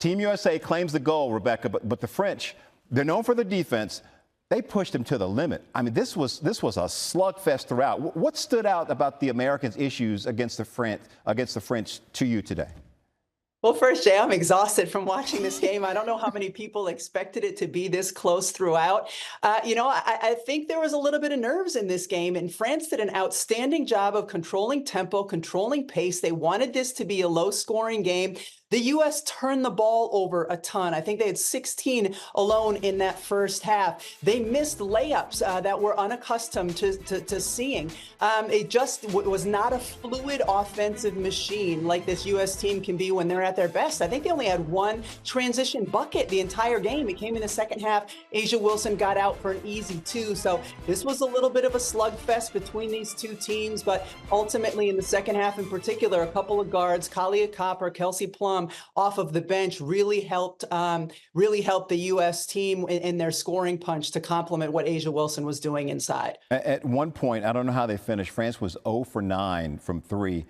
Team USA claims the goal, Rebecca, but the French, they're known for their defense. They pushed them to the limit. I mean, this was a slugfest throughout. What stood out about the Americans' issues against the French to you today? Well, first, Jay, I'm exhausted from watching this game. I don't know how many people expected it to be this close throughout. I think there was a little bit of nerves in this game, and France did an outstanding job of controlling tempo, controlling pace. They wanted this to be a low-scoring game. The U.S. turned the ball over a ton. I think they had 16 alone in that first half. They missed layups that we're unaccustomed to seeing. It just was not a fluid offensive machine like this U.S. team can be when they're at their best. I think they only had one transition bucket the entire game. It came in the second half. A'ja Wilson got out for an easy 2. So this was a little bit of a slugfest between these two teams. But ultimately, in the second half in particular, a couple of guards, Kalia Copper, Kelsey Plum, off of the bench really helped the U.S. team in their scoring punch to complement what A'ja Wilson was doing inside. At one point, I don't know how they finished. France was 0 for 9 from 3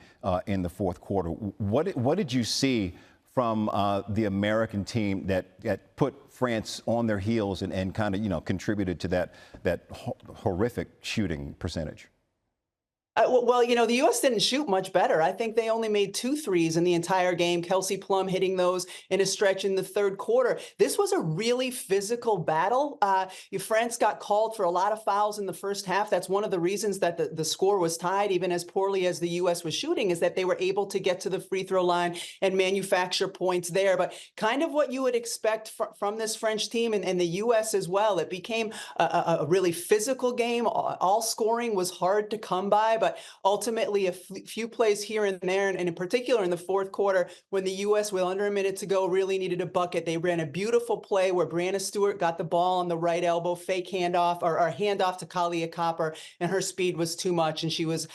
in the fourth quarter. What did you see from the American team that put France on their heels and kind of contributed to that horrific shooting percentage? Well, the U.S. didn't shoot much better. I think they only made 2 threes in the entire game. Kelsey Plum hitting those in a stretch in the third quarter. This was a really physical battle. France got called for a lot of fouls in the first half. That's one of the reasons that the score was tied, even as poorly as the U.S. was shooting, is that they were able to get to the free throw line and manufacture points there. But kind of what you would expect from this French team and the U.S. as well. It became a really physical game. All scoring was hard to come by. But ultimately, a few plays here and there, and in particular in the fourth quarter, when the U.S., with under a minute to go, really needed a bucket, they ran a beautiful play where Brianna Stewart got the ball on the right elbow, fake handoff, or handoff to Kalia Copper, and her speed was too much, and she was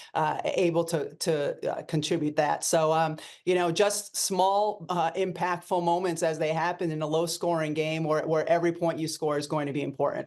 able to contribute that. So, just small, impactful moments as they happen in a low-scoring game where every point you score is going to be important.